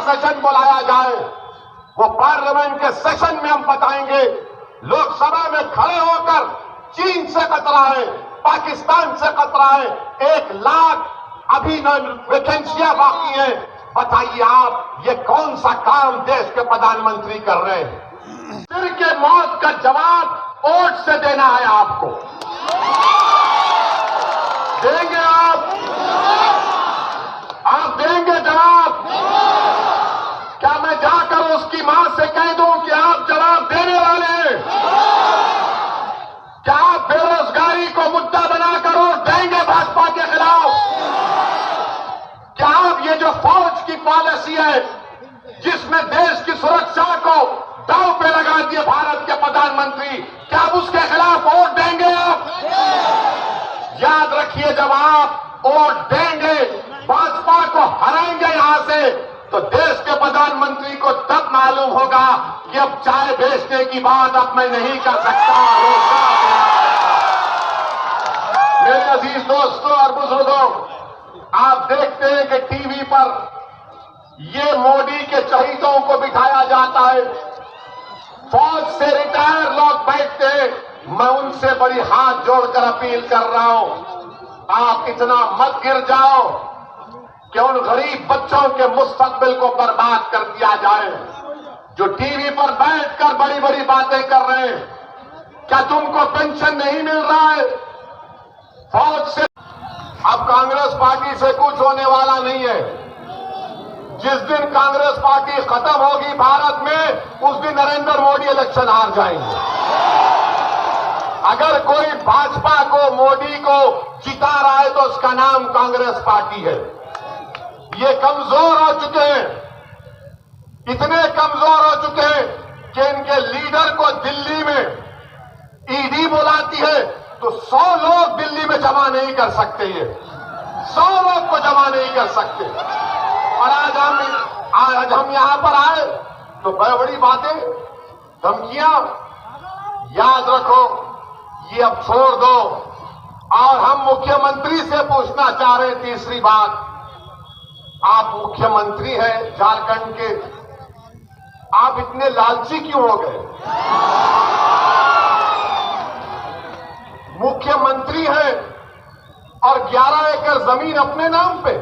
Session बुलाया जाए, वो पार्लियामेंट के सेशन में हम बताएंगे। लोकसभा में खड़े होकर चीन से खतरा है, पाकिस्तान से खतरा है, 1 लाख अभी वैकेंसियां बाकी हैं। बताइए आप, ये कौन सा काम देश के प्रधानमंत्री कर रहे हैं? सिर के मौत का जवाब वोट से देना है आपको। देंगे आप देंगे जवाब? क्या मैं जाकर उसकी मां से कह दूं कि आप जवाब देने वाले हैं? क्या आप बेरोजगारी को मुद्दा बनाकर वोट देंगे भाजपा के खिलाफ? क्या आप ये जो फौज की पॉलिसी है, जिसमें देश की सुरक्षा को दांव पे लगा दिए भारत के प्रधानमंत्री, क्या आप उसके खिलाफ वोट देंगे? आप याद रखिए, जब आप वोट देंगे, भाजपा को हराएंगे यहां से, तो देश के प्रधानमंत्री को तब मालूम होगा कि अब चाय बेचने की बात अब मैं नहीं कर सकता। मेरे अजीज दोस्तों और बुजुर्गों, आप देखते हैं कि टीवी पर ये मोदी के चहीतों को बिठाया जाता है, फौज से रिटायर लोग बैठते हैं। मैं उनसे बड़ी हाथ जोड़कर अपील कर रहा हूं, आप इतना मत गिर जाओ कि उन गरीब बच्चों के मुस्तकबिल को बर्बाद कर दिया जाए जो टीवी पर बैठकर बड़ी बड़ी बातें कर रहे हैं। क्या तुमको पेंशन नहीं मिल रहा है? फौज से अब कांग्रेस पार्टी से कुछ होने वाला नहीं है। जिस दिन कांग्रेस पार्टी खत्म होगी भारत में, उस दिन नरेंद्र मोदी इलेक्शन हार जाएंगे। अगर कोई भाजपा को, मोदी को जिता रहा है तो उसका नाम कांग्रेस पार्टी है। ये कमजोर हो चुके हैं, इतने कमजोर हो चुके हैं कि इनके लीडर को दिल्ली में ईडी बुलाती है तो 100 लोग दिल्ली में जमा नहीं कर सकते। ये 100 लोग को जमा नहीं कर सकते। और आज हम यहां पर आए तो बड़ी बातें, धमकियां, याद रखो, ये अब छोड़ दो। और हम मुख्यमंत्री से पूछना चाह रहे हैं, तीसरी बात, आप मुख्यमंत्री हैं झारखंड के, आप इतने लालची क्यों हो गए? मुख्यमंत्री हैं और 11 एकड़ जमीन अपने नाम पे।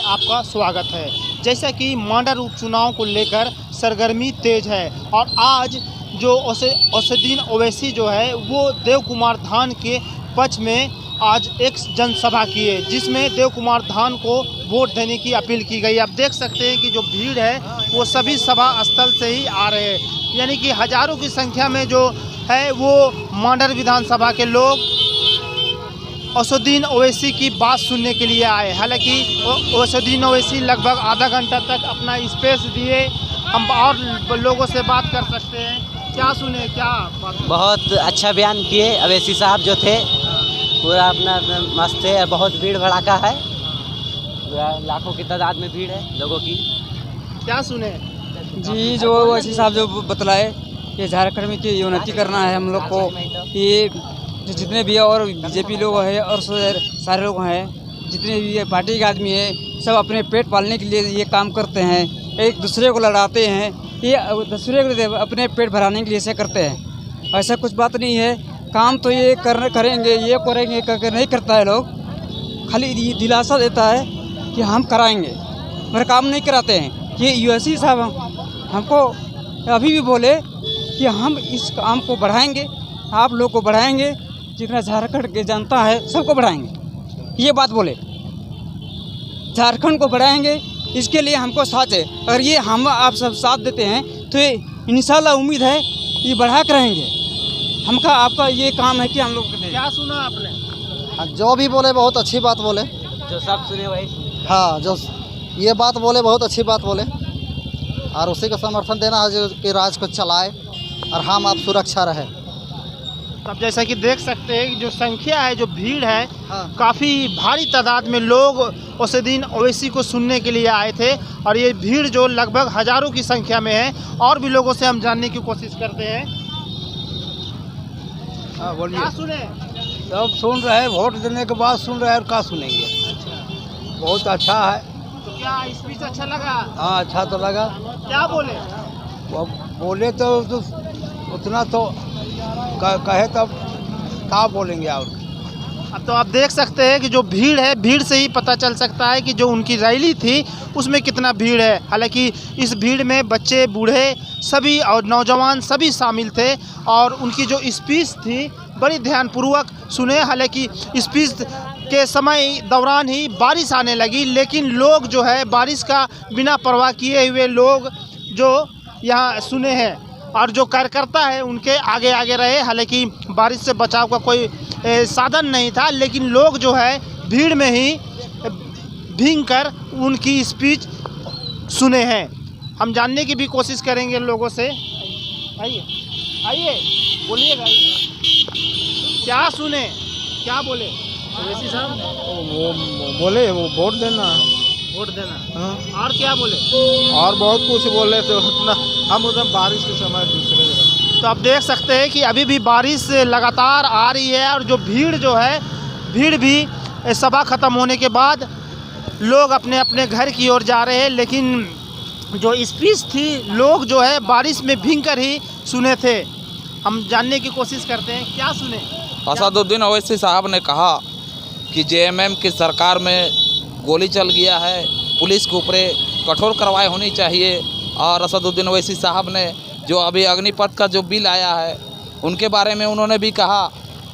आपका स्वागत है। जैसा कि मॉडल उपचुनाव को लेकर सरगर्मी तेज है और आज जो असदुद्दीन ओवैसी जो है वो देव कुमार धान के पक्ष में आज एक जनसभा की है, जिसमें देव कुमार धान को वोट देने की अपील की गई। आप देख सकते हैं कि जो भीड़ है वो सभी सभा स्थल से ही आ रहे हैं, यानी कि हजारों की संख्या में जो है वो मॉडल विधानसभा के लोग असदुद्दीन ओवैसी की बात सुनने के लिए आए। हालांकि असदुद्दीन ओवैसी लगभग आधा घंटा तक अपना स्पेस दिए। हम और लोगों से बात कर सकते हैं, क्या सुने, क्या बात? बहुत अच्छा बयान किए ओवैसी साहब जो थे, पूरा अपना मस्त है। बहुत भीड़ भड़ाका है, लाखों की तादाद में भीड़ है लोगों की। क्या सुने जी? जो ओवैसी साहब जो बतलाए, ये झारखंड में की उन्नति करना है हम लोग को। ये जितने भी और बीजेपी लोग हैं और सारे लोग हैं, जितने भी पार्टी के आदमी हैं, सब अपने पेट पालने के लिए ये काम करते हैं, एक दूसरे को लड़ाते हैं, ये दूसरे को अपने पेट भराने के लिए ऐसे करते हैं। ऐसा कुछ बात नहीं है, काम तो ये करेंगे, ये करेंगे करके नहीं करता है लोग, खाली ये दिलासा देता है कि हम कराएंगे, मगर काम नहीं कराते हैं। ये ओवैसी साहब हमको अभी भी बोले कि हम इस काम को बढ़ाएंगे, आप लोग को बढ़ाएंगे, जितना झारखंड के जनता है सबको बढ़ाएंगे, ये बात बोले। झारखंड को बढ़ाएंगे, इसके लिए हमको साथ है। अगर ये हम आप सब साथ देते हैं तो इंशाल्लाह उम्मीद है ये बढ़ा कर रहेंगे। हमका आपका ये काम है कि हम लोग क्या सुना आपने? जो भी बोले बहुत अच्छी बात बोले, जो सब सुने वही। हाँ, जो ये बात बोले बहुत अच्छी बात बोले, और उसी को समर्थन देना है जो कि राज को चलाए और हम आप सुरक्षा रहे। अब जैसा कि देख सकते हैं कि जो संख्या है, जो भीड़ है, हाँ। काफ़ी भारी तादाद में लोग असदुद्दीन ओवैसी को सुनने के लिए आए थे और ये भीड़ जो लगभग हजारों की संख्या में है। और भी लोगों से हम जानने की कोशिश करते हैं। हाँ बोलिए। क्या सुने? सब सुन रहे हैं, वोट देने के बाद सुन रहे हैं, और क्या सुनेंगे। बहुत अच्छा है। तो क्या स्पीच अच्छा लगा? हाँ, अच्छा तो लगा। क्या बोले? वो बोले तो उतना तो कहे तब क्या बोलेंगे और। अब तो आप देख सकते हैं कि जो भीड़ है, भीड़ से ही पता चल सकता है कि जो उनकी रैली थी उसमें कितना भीड़ है। हालांकि इस भीड़ में बच्चे, बूढ़े सभी और नौजवान सभी शामिल थे और उनकी जो स्पीच थी बड़ी ध्यानपूर्वक सुने। हालांकि स्पीच के समय दौरान ही बारिश आने लगी, लेकिन लोग जो है बारिश का बिना परवाह किए हुए लोग जो यहाँ सुने हैं और जो कार्यकर्ता है उनके आगे आगे रहे। हालांकि बारिश से बचाव का कोई साधन नहीं था, लेकिन लोग जो है भीड़ में ही भीग कर उनकी स्पीच सुने हैं। हम जानने की भी कोशिश करेंगे लोगों से। आइए आइए, बोलिएगा, क्या सुने, क्या बोले ओवैसी साहब? वो बोले वो वोट देना। वोट देना। हाँ। और क्या बोले? और बहुत कुछ बोले तो उतना हम उधर बारिश के समय दूसरे जगह। तो आप देख सकते हैं कि अभी भी बारिश लगातार आ रही है और जो भीड़ जो है, भीड़ भी सभा ख़त्म होने के बाद लोग अपने अपने घर की ओर जा रहे हैं। लेकिन जो स्पीच थी लोग जो है बारिश में भीग कर ही सुने थे। हम जानने की कोशिश करते हैं, क्या सुने? असदुद्दीन ओवैसी साहब ने कहा कि जेएमएम की सरकार में गोली चल गया है, पुलिस के ऊपर कठोर कार्रवाई होनी चाहिए। और असदुद्दीन ओवैसी साहब ने जो अभी अग्निपथ का जो बिल आया है उनके बारे में उन्होंने भी कहा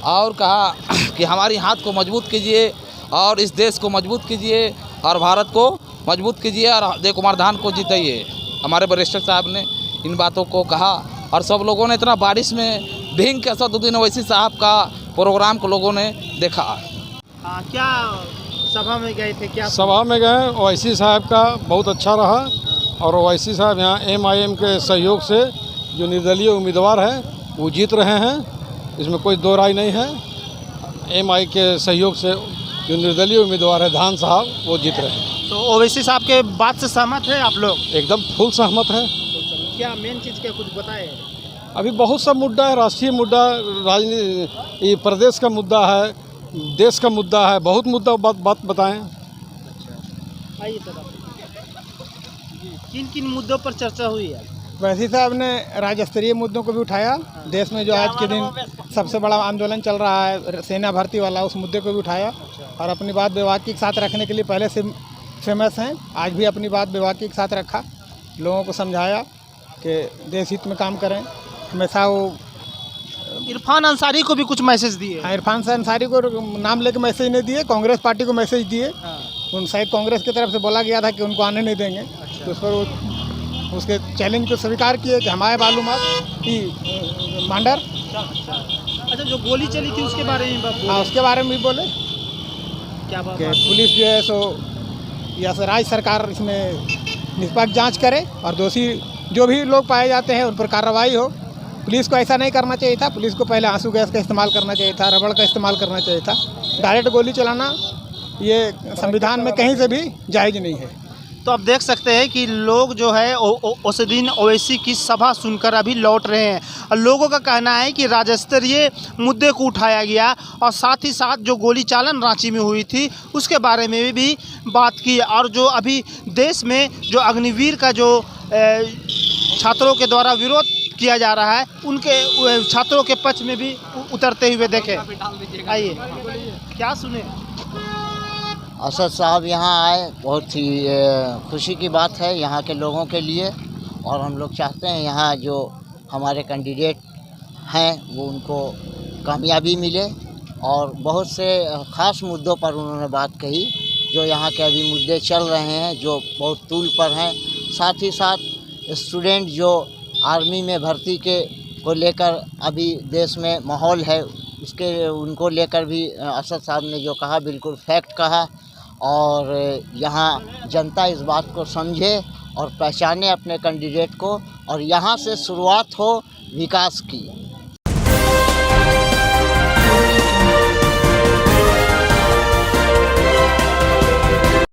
और कहा कि हमारी हाथ को मजबूत कीजिए और इस देश को मजबूत कीजिए और भारत को मजबूत कीजिए और देव कुमार धान को जिताइए। हमारे वरिष्ठ साहब ने इन बातों को कहा और सब लोगों ने इतना बारिश में भीग के असदुद्दीन ओवैसी साहब का प्रोग्राम को लोगों ने देखा। हाँ, क्या सभा में गए थे? क्या सभा में गए, ओवैसी साहब का बहुत अच्छा रहा और ओवैसी साहब यहाँ एमआईएम के सहयोग से जो निर्दलीय उम्मीदवार हैं वो जीत रहे हैं, इसमें कोई दो राय नहीं है। एमआई के सहयोग से जो निर्दलीय उम्मीदवार है धान साहब वो जीत रहे हैं। तो ओवैसी साहब के बात से सहमत है आप लोग? एकदम फुल सहमत है। क्या मेन चीज़ क्या कुछ बताए? अभी बहुत सा मुद्दा है, राष्ट्रीय मुद्दा, राजनीति, ये प्रदेश का मुद्दा है, देश का मुद्दा है, बहुत मुद्दा बात बताएं। आइए सर, किन किन मुद्दों पर चर्चा हुई है? ओवैसी साहब ने राज्य स्तरीय मुद्दों को भी उठाया। देश में जो आज के दिन सबसे बड़ा आंदोलन चल रहा है सेना भर्ती वाला, उस मुद्दे को भी उठाया और अपनी बात बेबाकी के साथ रखने के लिए पहले से फेमस हैं। आज भी अपनी बात बेबाकी के साथ रखा, लोगों को समझाया कि देश हित में काम करें। हमेशा वो इरफान अंसारी को भी कुछ मैसेज दिए। हाँ, इरफान अंसारी को नाम लेके मैसेज नहीं दिए, कांग्रेस पार्टी को मैसेज दिए। उन शायद कांग्रेस की तरफ से बोला गया था कि उनको आने नहीं देंगे। तो उस पर उसके चैलेंज को स्वीकार किए कि हमारे मालूमात की मांडर। अच्छा, जो गोली चली थी उसके बारे में बात? हाँ, उसके बारे में भी बोले क्या बात? कि पुलिस जो है सो या फिर राज्य सरकार इसमें निष्पक्ष जांच करे और दोषी जो भी लोग पाए जाते हैं उन पर कार्रवाई हो। पुलिस को ऐसा नहीं करना चाहिए था, पुलिस को पहले आंसू गैस का इस्तेमाल करना चाहिए था, रबड़ का इस्तेमाल करना चाहिए था। डायरेक्ट गोली चलाना ये संविधान में कहीं से भी जायज़ नहीं है। तो आप देख सकते हैं कि लोग जो है असदुद्दीन ओवैसी की सभा सुनकर अभी लौट रहे हैं और लोगों का कहना है कि राज्य स्तरीय मुद्दे को उठाया गया और साथ ही साथ जो गोली चालन रांची में हुई थी उसके बारे में भी बात की। और जो अभी देश में जो अग्निवीर का जो छात्रों के द्वारा विरोध किया जा रहा है उनके छात्रों के पक्ष में भी उतरते हुए देखे। आइए, क्या सुने? असद साहब यहाँ आए, बहुत ही खुशी की बात है यहाँ के लोगों के लिए और हम लोग चाहते हैं यहाँ जो हमारे कैंडिडेट हैं वो उनको कामयाबी मिले। और बहुत से ख़ास मुद्दों पर उन्होंने बात कही जो यहाँ के अभी मुद्दे चल रहे हैं जो बहुत तूल पर हैं। साथ ही साथ स्टूडेंट जो आर्मी में भर्ती के को लेकर अभी देश में माहौल है उसके उनको लेकर भी असद साहब ने जो कहा बिल्कुल फैक्ट कहा। और यहाँ जनता इस बात को समझे और पहचाने अपने कैंडिडेट को और यहाँ से शुरुआत हो विकास की।